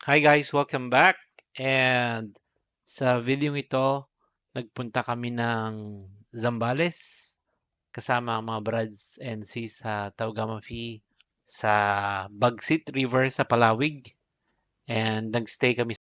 Hi guys, welcome back. And sa video ito, nagpunta kami ng Zambales kasama ang mga brads and sis sa Taugamafi sa Bagsit River sa Palawig. And nagstay kami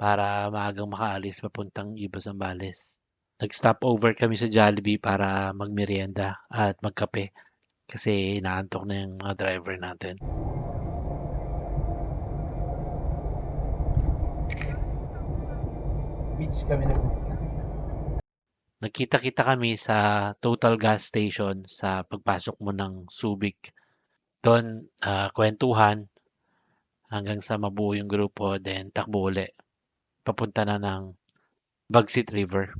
para maagang makaalis papuntang Iba Zambales. Nag-stop over kami sa Jollibee para magmerienda at magkape kasi inaantok na yung mga driver natin. Beach kami nagpunta. Nagkita-kita kami sa Total Gas Station sa pagpasok mo ng Subic. Doon, kwentuhan hanggang sa mabuo yung grupo, then takbo uli. Papunta na ng Bagsit River.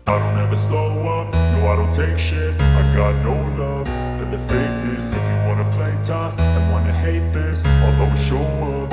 I don't ever slow up, no I don't take shit. I got no love for the fakeness. If you wanna play tough and wanna hate this, I'll always show up.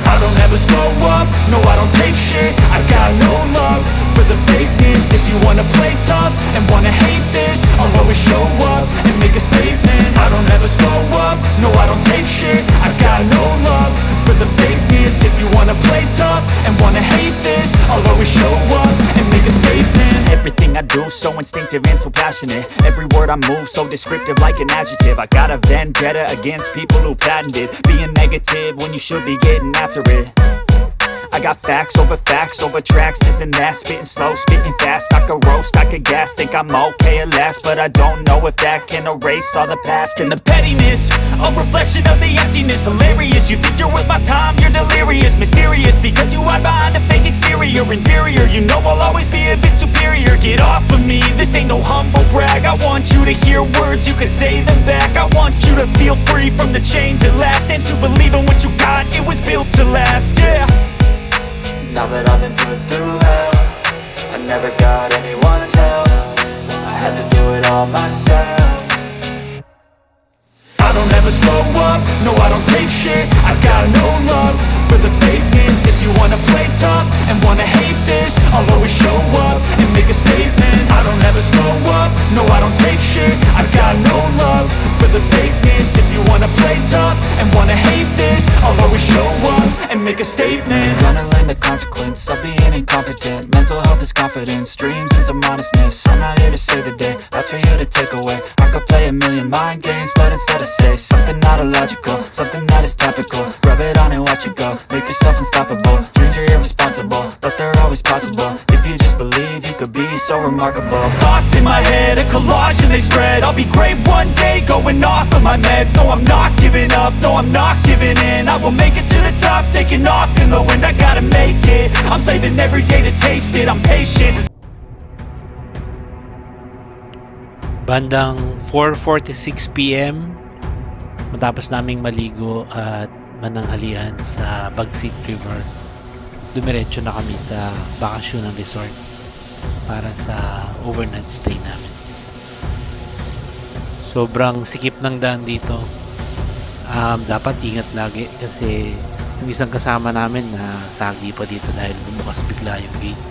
I don't ever slow up, no I don't take shit. I got no love for the fakeness. If you wanna play tough and wanna hate this, I'll always show up and make a statement. I don't ever slow up, no I don't take shit. I got no love for the fakeness. If you wanna play tough and wanna hate this, I'll always show up and make a statement. Everything I do so instinctive and so passionate. Every word I move so descriptive like an adjective. I got a vendetta against people who patented being negative when you should be getting after it. I got facts over tracks, this and that. Spitting slow, spitting fast. I could roast, I could gas. Think I'm okay at last, but I don't know if that can erase all the past. And the pettiness, a reflection of the emptiness. Hilarious, you think you're worth my time, you're delirious. Mysterious, because you hide behind a fake exterior. Inferior, you know I'll always be a bit superior. Get off of me, this ain't no humble brag. I want you to hear words, you can say them back. I want you to feel free from the chains at last, and to believe in what you got, it was built to last, yeah. Now that I've been put through hell, I never got anyone's help. I had to do it all myself. I don't ever slow up, no I don't take shit. I got no love for the fakeness. If you wanna play tough and wanna hate this, I'll always show up and make a statement. I don't ever slow up, no I don't take shit. I got no love for the fakeness. If you wanna play tough and wanna hate this, I'll always show up and make a statement. Gonna learn the consequence of being incompetent. Mental health is confidence, dreams and some honestness. I'm not here to save the day, that's for you to take away. I could play a million mind games, but instead I say something not illogical, something that is topical. Rub it on and watch it go, make yourself unstoppable. Dreams are irresponsible, but they're always possible. If you just believe, you could be so remarkable. Thoughts in my head, a collage and they spread. I'll be great one day, going off of my meds. No, I'm not giving up, no, I'm not giving in. I will make it to the top, taking off in the wind. I gotta make it, I'm saving every day to taste it. I'm patient. Bandang 4:46 PM, matapos naming maligo at mananghalian sa Bagsit River, dumiretso na kami sa bakasyon ng resort para sa overnight stay namin. Sobrang sikip ng daan dito. Dapat ingat lagi kasi yung isang kasama namin na sagi pa dito dahil bumukas bigla yung gate.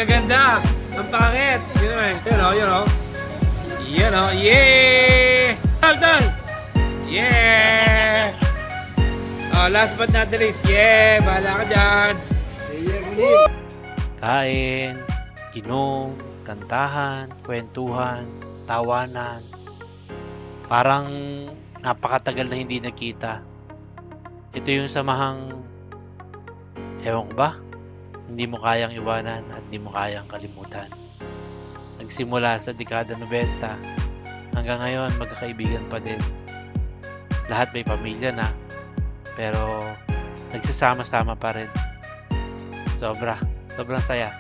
kaganda. Ang pangit. Yun o, yun o, yun o. Yun o, yeah! Dal! Yeah! Oh, last but not the least, yeah! Bahala ka dyan. Kain, inom, kantahan, kwentuhan, tawanan. Parang napakatagal na hindi nakita. Ito yung samahang, ewan ko ba, hindi mo kayang iwanan at hindi mo kayang kalimutan. Nagsimula sa dekada 90, hanggang ngayon magkakaibigan pa din. Lahat may pamilya na, pero nagsasama-sama pa rin. Sobrang saya.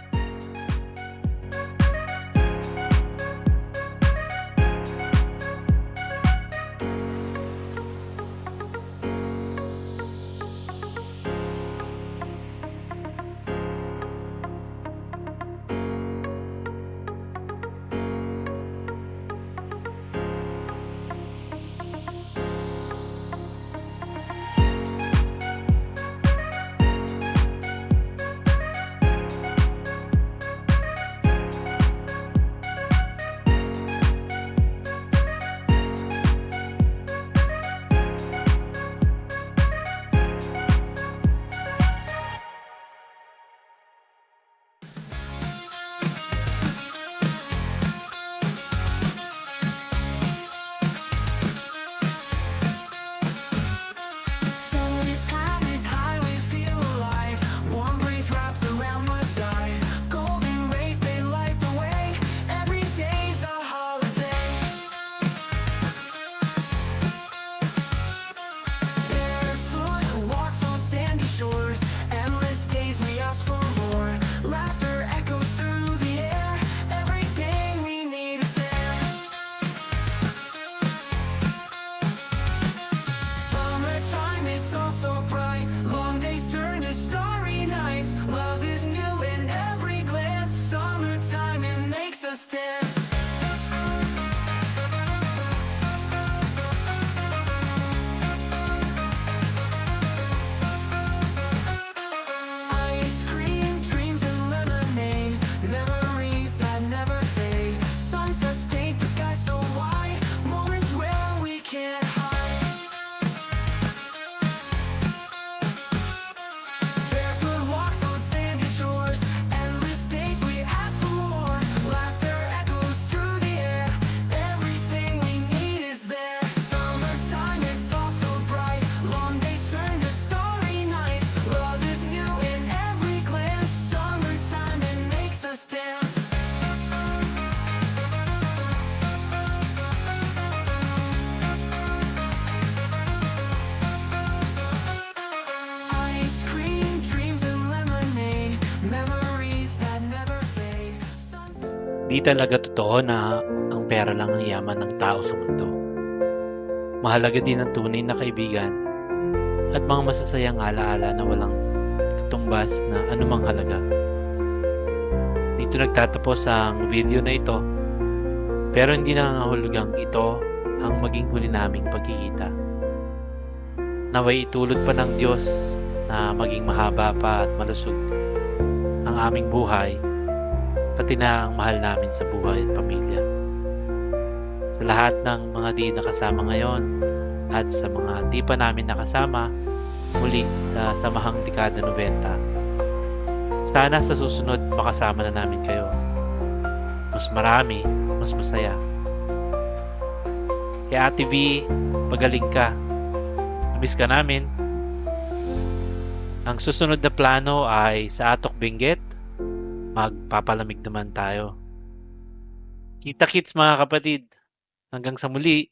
Di talaga totoo na ang pera lang ang yaman ng tao sa mundo. Mahalaga din ang tunay na kaibigan at mga masasayang alaala na walang katumbas na anumang halaga. Dito nagtatapos ang video na ito, pero hindi nangangahulugang ito ang maging huli naming pagkikita. Naway itulot pa ng Diyos na maging mahaba pa at malusog ang aming buhay, pati na ang mahal namin sa buhay at pamilya. Sa lahat ng mga di nakasama ngayon at sa mga di pa namin nakasama muli sa samahang dekada 90, sana sa susunod makasama na namin kayo. Mas marami, mas masaya. Kaya Ate V, pagaling ka. Namiss ka namin. Ang susunod na plano ay sa Atok Benguet. Magpapalamig naman tayo. Kita-kits mga kapatid. Hanggang sa muli.